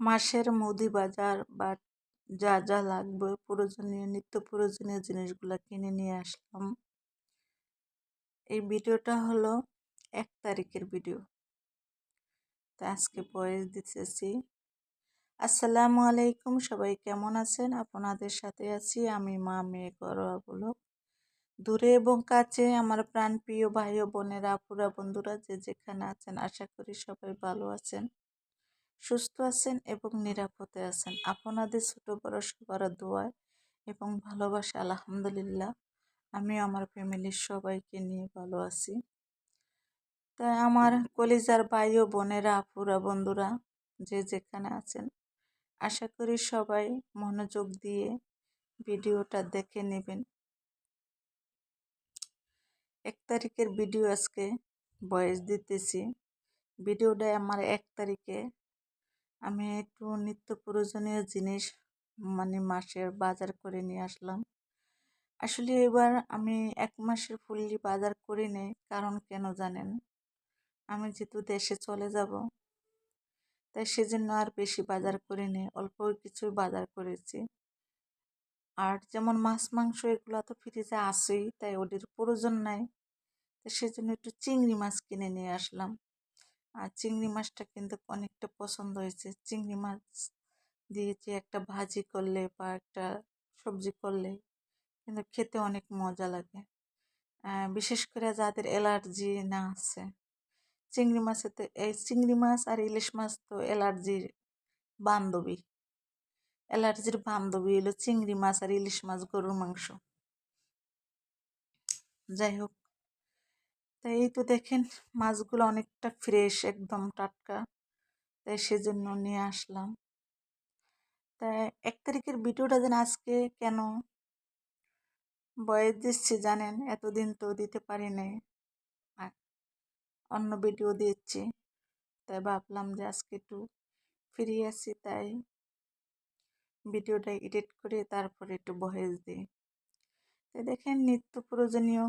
মাসের মুদি বাজার বা যা যা লাগবে প্রয়োজনীয় নিত্য প্রয়োজনীয় জিনিসগুলো কিনে নিয়ে আসলাম। এই ভিডিওটা হলো 1 তারিখের ভিডিও। তো আজকে ভয়েস দিতেছি। আসসালামু আলাইকুম, সবাই কেমন আছেন? আপনাদের সাথে আছি আমি, মা মেয়ে ঘরোয়া ব্লগ। দূরে এবং কাছে আমার প্রাণপ্রিয় ভাই ও বোনেরা, আপুরা, বন্ধুরা যে যেখানে আছেন, আশা করি সবাই ভালো আছেন, সুস্থ আছেন এবং নিরাপদে আছেন। আপনাদের ছোট বড় সবার দোয়ায় এবং ভালোবাসা আলহামদুলিল্লাহ আমি আমার ফ্যামিলির সবাইকে নিয়ে ভালো আছি। তাই আমার কলিজার ভাই ও বোনেরা, আপুরা, বন্ধুরা যে যেখানে আছেন, আশা করি সবাই মনোযোগ দিয়ে ভিডিওটা দেখে নেবেন। 1 তারিখের ভিডিও আজকে ভয়েস দিতেছি। ভিডিওটা আমার 1 তারিখে আমি একটু নিত্য প্রয়োজনীয় জিনিস মাসের বাজার করে নিয়ে আসলাম। আসলে এবার আমি 1 মাসের ফুললি বাজার করি নেই, কারণ কেন জানেন? আমি যেহেতু দেশে চলে যাব, তাই সেজন্য আর বেশি বাজার করি নেই, অল্প কিছু বাজার করেছি। আর যেমন মাছ মাংস এগুলো তো ফ্রিজে আসেই, তাই ওদের প্রয়োজন নাই। তো সেজন্য একটু চিংড়ি মাছ কিনে নিয়ে আসলাম। আর চিংড়ি মাছটা কিন্তু অনেকটা পছন্দ হয়েছে। চিংড়ি মাছ দিয়ে যে একটা ভাজি করলে বা একটা সবজি করলে কিন্তু খেতে অনেক মজা লাগে। বিশেষ করে যাদের অ্যালার্জি না আছে, চিংড়ি মাছেতে এই চিংড়ি মাছ আর ইলিশ মাছ তো অ্যালার্জির বান্ধবী। অ্যালার্জির বান্ধবী হলো চিংড়ি মাছ আর ইলিশ মাছ, গরুর মাংস। যাই হোক, তাই এই তো দেখেন মাছগুলো অনেকটা ফ্রেশ, একদম টাটকা, তাই সেজন্য নিয়ে আসলাম। তাই 1 তারিখের ভিডিওটা যেন আজকে কেন ভয়েস দিচ্ছি জানেন? এতদিন তো দিতে পারি নাই, আর অন্য ভিডিও দিচ্ছি। তাই ভাবলাম যে আজকে একটু ফ্রি আছি, তাই ভিডিওটা এডিট করে তারপরে একটু ভয়েস দিই। তাই দেখেন নিত্য প্রয়োজনীয়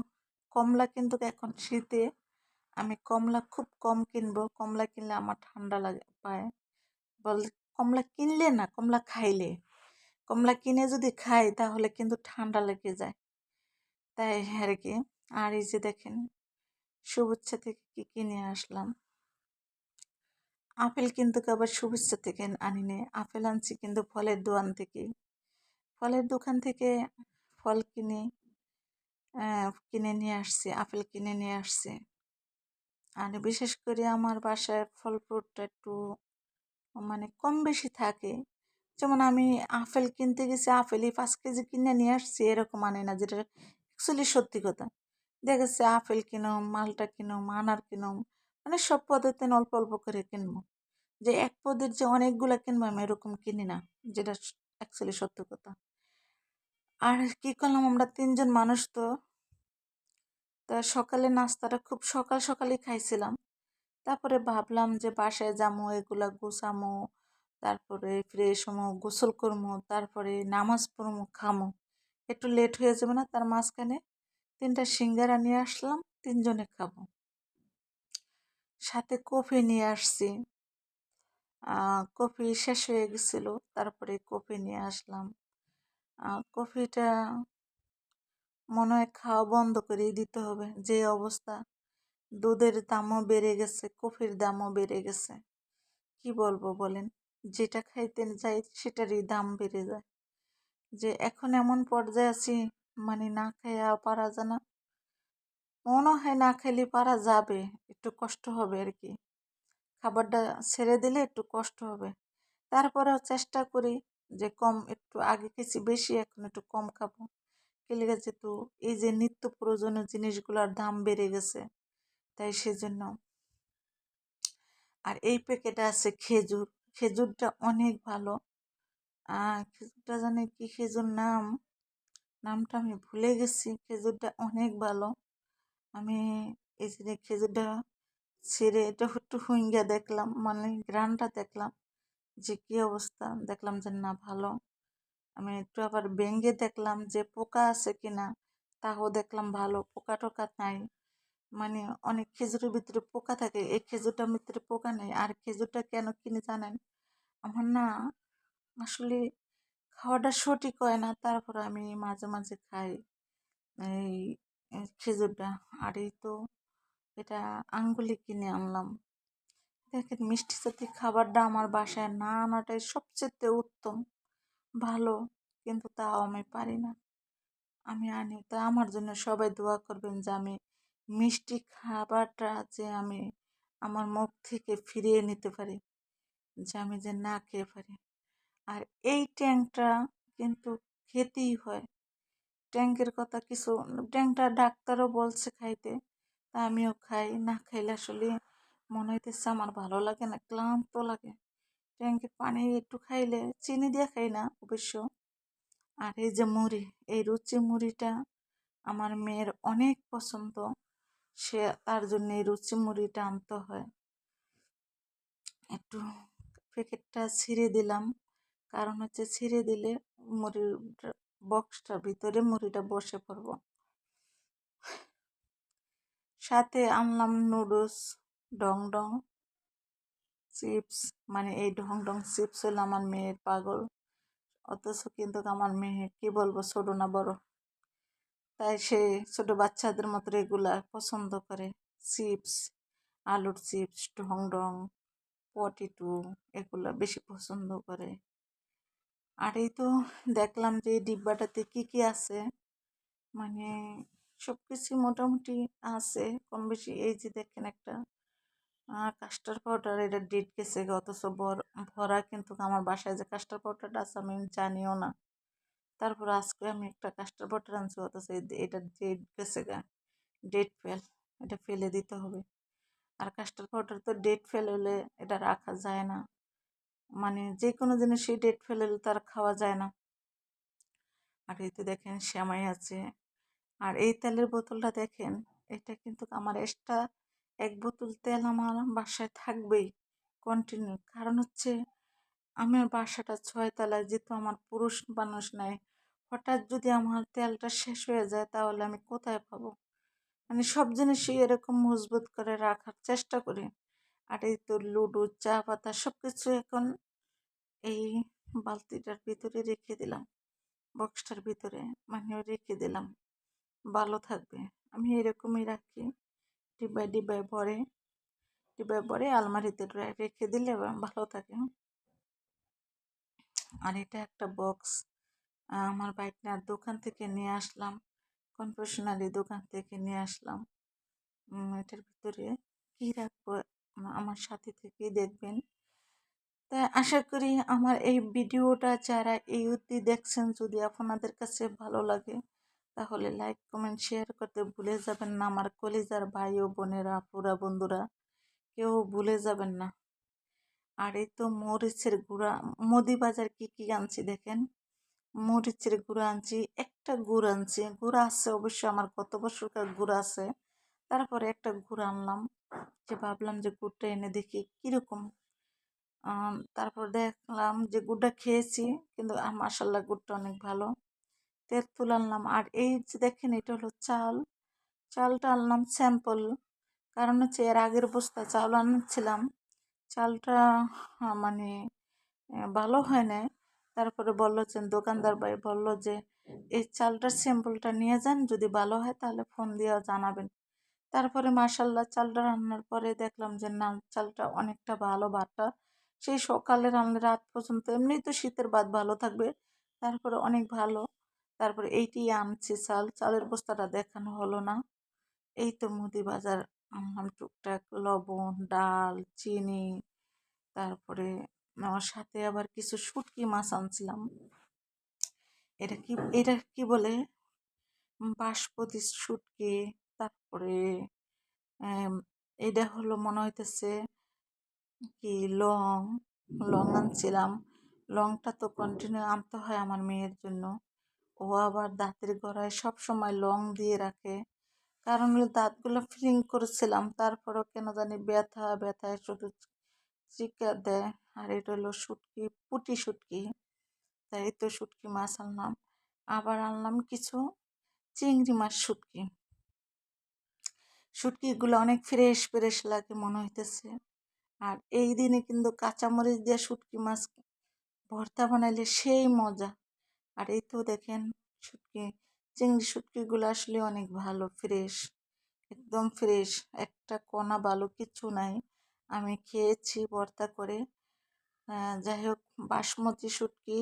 কমলা, কিন্তু এখন শীতে আমি কমলা খুব কম কিনবো। কমলা কিনলে আমার ঠান্ডা লাগে পায়। বল, কমলা কিনলে না, কমলা খাইলে। কমলা কিনে যদি খাই তাহলে কিন্তু ঠান্ডা লেগে যায়, তাই আর কি। আর এই যে দেখেন শুভেচ্ছা থেকে কি কিনে আসলাম। আপেল কিন্তু আবার শুভেচ্ছা থেকে আনিনি, আপেল আনছি কিন্তু ফলের দোকান থেকে। ফলের দোকান থেকে ফল কিনে নিয়ে আসছি, আপেল কিনে নিয়ে আসছি। আর বিশেষ করে আমার বাসায় ফল ফ্রুটটা একটু কম বেশি থাকে। যেমন আমি আপেল কিনতে গেছি, আপেলই 5 কেজি কিনে নিয়ে আসছি, এরকম আনে না, যেটা অ্যাকচুয়ালি সত্যি কথা। দেখা যাচ্ছে আপেল কিনুম, মালটা কিনুম, আনার কিনুম, সব পদের অল্প অল্প করে কিনবো। যে এক পদের যে অনেকগুলা কিনবো আমি এরকম কিনি না, যেটা অ্যাকচুয়ালি সত্য কথা। আর কি করলাম, আমরা 3জন মানুষ তো, তা সকালে নাস্তাটা খুব সকাল সকালই খাইছিলাম। তারপরে ভাবলাম যে বাসায় যাবো, এগুলা গুছামো, তারপরে ফ্রেশ হমো, গোসল করবো, তারপরে নামাজ পড়বো, খামো, একটু লেট হয়ে যাবে না? তার মাঝখানে 3টা সিঙ্গারা নিয়ে আসলাম, 3জনে খাবো। সাথে কফি নিয়ে আসছি। কফি শেষ হয়ে গেছিল, তারপরে কফি নিয়ে আসলাম। কফিটা মনে হয় খাওয়া বন্ধ করে দিতে হবে, যে অবস্থা। দুধের দামও বেড়ে গেছে, কফির দামও বেড়ে গেছে। কি বলবো বলেন? যেটা খাইতে যাই সেটারই দাম বেড়ে যায়। যে এখন এমন পর্যায়ে আছি, না খাইয়া পারা যায় না। মনে হয় না খাইলে পারা যাবে, একটু কষ্ট হবে আর কি। খাবারটা ছেড়ে দিলে একটু কষ্ট হবে। তারপরেও চেষ্টা করি যে কম, একটু আগে খেয়েছি বেশি, এখন একটু কম খাবো। খেলে যেহেতু এই যে নিত্য প্রয়োজনীয় জিনিসগুলোর দাম বেড়ে গেছে, তাই সেজন্য। আর এই প্যাকেটে আছে খেজুর। খেজুরটা অনেক ভালো। খেজুরটা জানি কি খেজুর নামটা আমি ভুলে গেছি। খেজুরটা অনেক ভালো। আমি এই যে খেজুরটা ছিঁড়ে এটা একটু হুইঙ্গা দেখলাম, গ্রানটা দেখলাম যে কি অবস্থা, দেখলাম যে না ভালো। আমি একটু আবার ভেঙে দেখলাম যে পোকা আছে কিনা, তাও দেখলাম ভালো, পোকা টোকা নাই। অনেক খেজুরের ভিতরে পোকা থাকে, এই খেজুরটার ভিতরে পোকা নেই। আর খেজুরটা কেন কিনে জানেন? আমার না আসলে খাওয়াটা সঠিক হয় না, তারপর আমি মাঝে মাঝে খাই এই খেজুরটা। আর এই তো এটা আঙ্গুলি কিনে আনলাম। দেখেন মিষ্টি জাতীয় খাবারটা আমার বাসায় না আনাটাই সবচেয়ে উত্তম ভালো, কিন্তু তাও আমি পারি না। আমি আনি, তা আমার জন্য সবাই দোয়া করবেন যে আমি মিষ্টি খাবারটা যে আমি আমার মুখ থেকে ফিরিয়ে নিতে পারি, যে আমি যে না খেয়ে পারি। আর এই ট্যাংটা কিন্তু খেতেই হয়। ট্যাংকের কথা কিছু, ট্যাংটা ডাক্তারও বলছে খাইতে, তা আমিও খাই। না খাইলে আসলে মনে হইতেছে আমার ভালো লাগে না, ক্লান্ত লাগে। ট্যাংকের পানি একটু খাইলে, চিনি দিয়ে খাই না অবশ্য। আর এই যে মুড়ি, এই রুচি মুড়িটা আমার মেয়ের অনেক পছন্দ, সে তার জন্য এই রুচি মুড়িটা আনতে হয়। একটু প্যাকেটটা ছিঁড়ে দিলাম, কারণ হচ্ছে ছিঁড়ে দিলে মুড়ির বক্সটার ভিতরে মুড়িটা বসে পড়ব। সাথে আনলাম নুডলস, ডং ডং চিপস। মানে এই ঢং ঢং চিপস হলো আমার মেয়ের পাগল। অথচ কিন্তু আমার মেয়ে কি বলবো, ছোট না বড়, তাই সে ছোট বাচ্চাদের মতো এগুলা পছন্দ করে। চিপস, আলুর চিপস, ঢং ঢং, পটেটো, এগুলা বেশি পছন্দ করে। আর এই তো দেখলাম যে এই ডিব্বাটাতে কি কি আছে, মানে সব কিছু মোটামুটি আছে কম বেশি। এই যে দেখেন একটা কাস্টার্ড পাউডার, এটা ডেট গেছে গে, অথচ ভরা কিন্তু আমার বাসায় যে কাস্টার্ড পাউডারটা আছে আমি জানিও না। তারপর আজকে আমি একটা কাস্টার্ড পাউডার আনছি, অথচ এটা ডেট গেছে গা, ডেট ফেল, এটা ফেলে দিতে হবে। আর কাস্টার্ড পাউডার তো ডেট ফেল হলে এটা রাখা যায় না, মানে যে কোনো জিনিসই ডেট ফেল হলে তার খাওয়া যায় না। আর এই তো দেখেন সেমাই আছে। আর এই তেলের বোতলটা দেখেন, এটা কিন্তু আমার এক্সট্রা এক বোতল তেল আমার বাসায় থাকবেই কন্টিনিউ। কারণ হচ্ছে আমার বাসাটা 6 তলায়, যেহেতু আমার পুরুষ মানুষ নাই, হঠাৎ যদি আমার তেলটা শেষ হয়ে যায় তাহলে আমি কোথায় পাবো। মানে সব জিনিসই এরকম মজবুত করে রাখার চেষ্টা করি। আর এই তো লুডো, চা পাতা সব কিছু এখন এই বালতিটার ভিতরে রেখে দিলাম, বক্সটার ভিতরে মানে রেখে দিলাম, ভালো থাকবে। আমি এরকমই রাখি, ডিব্বায় ডিব্বায় ভরে, ডিব্বায় ভরে আলমারিতে রেখে দিলে ভালো থাকে। আর এটা একটা বক্স, আমার বাইকনার দোকান থেকে নিয়ে আসলাম, কনফেকশনারি দোকান থেকে নিয়ে আসলাম। এটার ভিতরে কি রাখবো আমার সাথে থেকেই দেখবেন। তাই আশা করি আমার এই ভিডিওটা যারা এই অবধি দেখছেন, যদি আপনাদের কাছে ভালো লাগে তাহলে লাইক কমেন্ট শেয়ার করতে ভুলে যাবেন না। আমার কলিজার ভাই ও বোনেরা, আপুরা, বন্ধুরা, কেউ ভুলে যাবেন না। আর এই তো মরিচের গুঁড়া, মুদি বাজার কি কি আনছি দেখেন। মরিচের গুঁড়া আনছি, একটা গুড় আনছি, গুড় আছে অবশ্য আমার কত বছরকার গুড় আছে। তারপরে একটা গুড় আনলাম, যে ভাবলাম যে গুড়টা এনে দেখি কিরকম। তারপর দেখলাম যে গুড়টা খেয়েছি, কিন্তু মাশাল্লাহ গুড়টা অনেক ভালো। তেঁতুল আনলাম। আর এই যে দেখেন এটা হলো চাল, চালটা আনলাম স্যাম্পল, কারণ হচ্ছে এর আগের বস্তা চাল আনছিলাম, চালটা মানে ভালো হয় না। তারপরে বললো যে দোকানদার ভাই বলল যে এই চালটার স্যাম্পলটা নিয়ে যান, যদি ভালো হয় তাহলে ফোন দিয়ে জানাবেন। তারপরে মাশাল্লাহ চালটা রান্নার পরে দেখলাম যে না, চালটা অনেকটা ভালো, ভাতটা সেই সকালে রান্না রাত পর্যন্ত, এমনি তো শীতের ভাত ভালো থাকবে, তারপরে অনেক ভালো। তারপরে এইটি আনছি চাল, চালের বস্তাটা দেখানো হলো না। এই তো মুদি বাজার আনলাম টুকটাক, লবণ, ডাল, চিনি, তারপরে আমার সাথে আবার কিছু শুটকি মাছ আনছিলাম। এটা কি বলে, বাঁশপতি শুটকি। তারপরে আম, এটা হলো মনে হইতেছে কি লং, লং আনছিলাম। লংটা তো কন্টিনিউ আনতে হয় আমার মেয়ের জন্য, ও আবার দাঁতের গোড়ায় সব সময় লং দিয়ে রাখে, কারণ ওই দাঁতগুলো ফিলিং করেছিলাম, তারপরও কেন জানি ব্যথা ব্যথায় শুধু চিকা দেয়। আর এটা হলো শুটকি, পুঁটি শুটকি। তাই এই তো শুটকি মাছ আনলাম। আবার আনলাম কিছু চিংড়ি মাছ শুটকি। শুটকিগুলো অনেক ফ্রেশ ফ্রেশ লাগে মনে হইতেছে। আর এই দিনে কিন্তু কাঁচামরিচ দিয়ে শুটকি মাছ ভর্তা বানাইলে সেই মজা। আর এই তো দেখেন শুটকি, চিংড়ি শুটকিগুলো আসলে অনেক ভালো, ফ্রেশ, একদম ফ্রেশ, একটা কণা ভালো কিচ্ছু নাই। আমি খেয়েছি ভর্তা করে। যাই হোক, বাসমতি শুটকি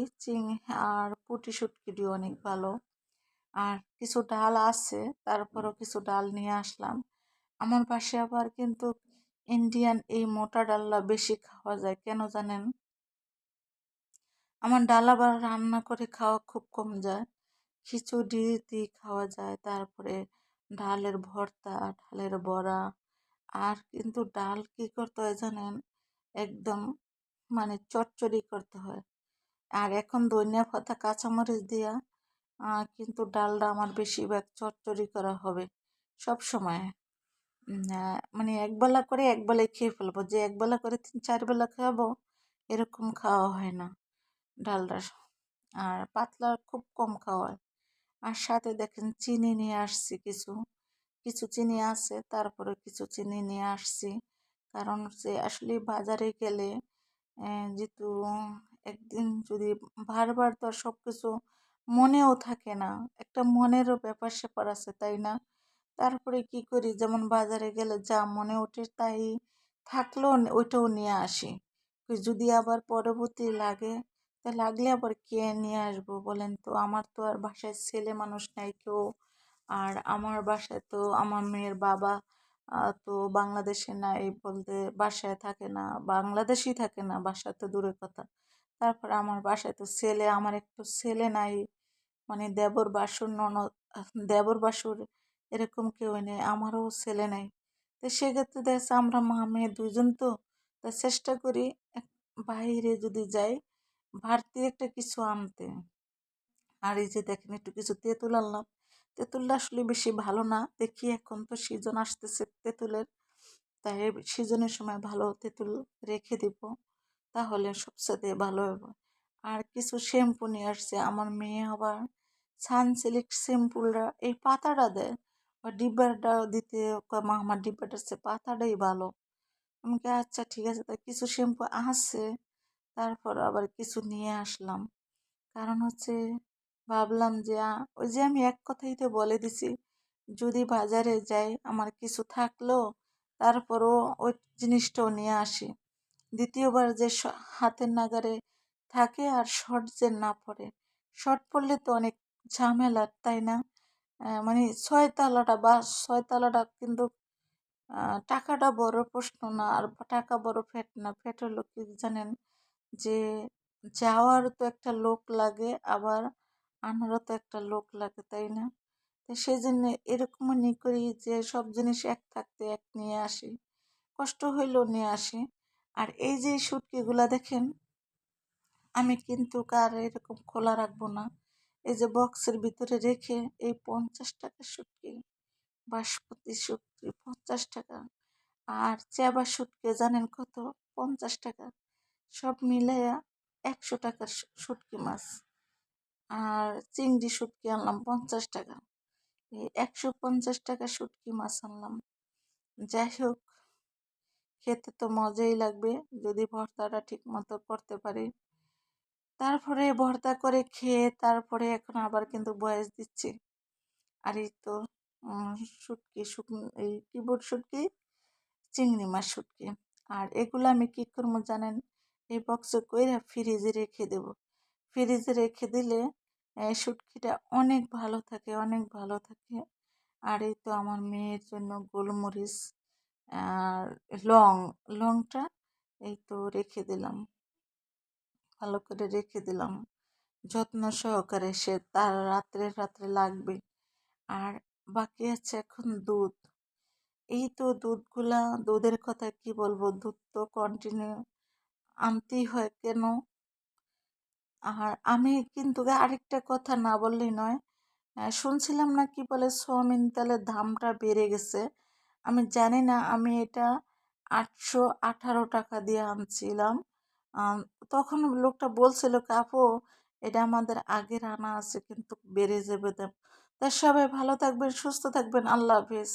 আর পুঁটি শুটকিটিও অনেক ভালো। আর কিছু ডাল আছে, তারপরও কিছু ডাল নিয়ে আসলাম। আমার পাশে আবার কিন্তু ইন্ডিয়ান এই মোটা ডালটা বেশি খাওয়া যায়, কেন জানেন? আমার ডাল আবার রান্না করে খাওয়া খুব কম যায়। খিচুড়ি দিয়ে খাওয়া যায়, তারপরে ডালের ভর্তা, ডালের বড়া। আর কিন্তু ডাল কি করতে হয় জানেন? একদম মানে চচ্চড়ি করতে হয়। আর এখন ধনিয়া পাতা কাঁচামরিচ দিয়া কিন্তু ডালটা আমার বেশিরভাগ চচ্চড়ি করা হবে সব সময়। মানে একবেলা করে একবেলায় খেয়ে ফেলবো, যে একবেলা করে 3-4 বেলা খাবো এরকম খাওয়া হয় না ডালটা। আর পাতলা খুব কম খাওয়া হয়। আর সাথে দেখেন চিনি নিয়ে আসছি, কিছু কিছু চিনি আছে, তারপরে কিছু চিনি নিয়ে আসছি। কারণ হচ্ছে আসলে বাজারে গেলে যেহেতু একদিন যদি বারবার তো আর সব কিছু মনেও থাকে না, একটা মনেরও ব্যাপার স্যাপার আছে, তাই না? তারপরে কি করি, যেমন বাজারে গেলে যা মনে ওঠে তাই থাকলেও ওইটাও নিয়ে আসি। যদি আবার পরবর্তী লাগে, তা লাগলে আবার কে নিয়ে আসবো বলেন তো? আমার তো আর বাসায় ছেলে মানুষ নাই কেউ। আর আমার বাসায় তো আমার মেয়ের বাবা তো বাংলাদেশে নাই, বলতে বাসায় থাকে না, বাংলাদেশই থাকে না, বাসায় তো দূরের কথা। তারপরে আমার বাসায় তো ছেলে, আমার একটু ছেলে নাই, মানে দেবর বাসুর ননদ, দেবর বাসুর এরকম কেউ নেই, আমারও ছেলে নাই। তো সেক্ষেত্রে দেখছে আমরা মা মেয়ে দুজন তো, তা চেষ্টা করি বাইরে যদি যাই বাড়তি একটা কিছু আনতে। আর এই যে দেখেন একটু কিছু তেঁতুল আনলাম। তেঁতুলটা আসলে বেশি ভালো না, দেখি এখন তো সিজন আসতেছে তেঁতুলের, তাই সিজনের সময় ভালো তেঁতুল রেখে দিব, তাহলে সবসাথে ভালো হবে। আর কিছু শ্যাম্পু নিয়ে আসছে, আমার মেয়ে আবার সানসিল্ক শ্যাম্পুটা এই পাতাটা দেয়, বা ডিব্বাটা দিতে কয়, মা আমার ডিব্বাটার চেয়ে পাতাটাই ভালো। আমি কি আচ্ছা ঠিক আছে, তাই কিছু শ্যাম্পু আছে, তারপর আবার কিছু নিয়ে আসলাম। কারণ হচ্ছে ভাবলাম যে ওই যে আমি এক কথাই তো বলে দিছি, যদি বাজারে যাই আমার কিছু থাকলো তারপরও ওই জিনিসটাও নিয়ে আসি। দ্বিতীয়বার যে হাতের নাগারে থাকে আর শর্ট যে না পড়ে, শর্ট পড়লে তো অনেক ঝামেলা, তাই না? মানে 6 তলাটা বা 6 তলাটা কিন্তু টাকাটা বড় প্রশ্ন না, আর টাকা বড় ফ্যাট না, ফ্যাট হলো কি জানেন? যে যাওয়ার তো একটা লোক লাগে, আবার আনারও তো একটা লোক লাগে, তাই না? তো সেই জন্য এরকম করি যে সব জিনিস এক থাকতে এক নিয়ে আসি, কষ্ট হইলেও নিয়ে আসি। আর এই যে শুটকিগুলা দেখেন, আমি কিন্তু কার এরকম খোলা রাখবো না, এই যে বক্সের ভিতরে রেখে, এই 50 টাকা শুটকি, বাসমতি শুটকি 50 টাকা, আর চেবা শুটকি জানেন কত? 50 টাকা। সব মিলাইয়া 100 টাকার শুটকি মাছ। আর চিংড়ি শুটকি আনলাম 50 টাকা। এই 150 টাকা শুটকি মাছ আনলাম। যাই হোক, খেতে তো মজাই লাগবে যদি ভর্তাটা ঠিক মতো করতে পারি। তারপরে ভর্তা করে খেয়ে তারপরে এখন আবার কিন্তু বয়েস দিচ্ছি। আর এই তো উম, শুটকি এই কি বল শুটকি, চিংড়ি মাছ শুটকি। আর এগুলো আমি কি করবো জানেন? এই বক্সে কইরা ফ্রিজে রেখে দেব। ফ্রিজে রেখে দিলে শুটকিটা অনেক ভালো থাকে, অনেক ভালো থাকে। আর এই তো আমার মেয়ের জন্য গোলমরিচ আর লংটা এই তো রেখে দিলাম, ভালো করে রেখে দিলাম যত্ন সহকারে, সে তার রাত্রে রাত্রে লাগবে। আর বাকি আছে এখন দুধ। এই তো দুধের কথা কি বলবো, দুধ তো কন্টিনিউ আনতেই হয়, কেন? আর আমি কিন্তু আরেকটা কথা না বললেই নয়, শুনছিলাম না কি বলে সোয়াবিন তেলের দামটা বেড়ে গেছে। আমি জানি না, আমি এটা 818 টাকা দিয়ে আনছিলাম। আম, তখন লোকটা বলছিল কাপু এটা আমাদের আগের আনা আছে, কিন্তু বেড়ে যাবে দাম। তা সবাই ভালো থাকবেন, সুস্থ থাকবেন, আল্লাহ হাফিজ।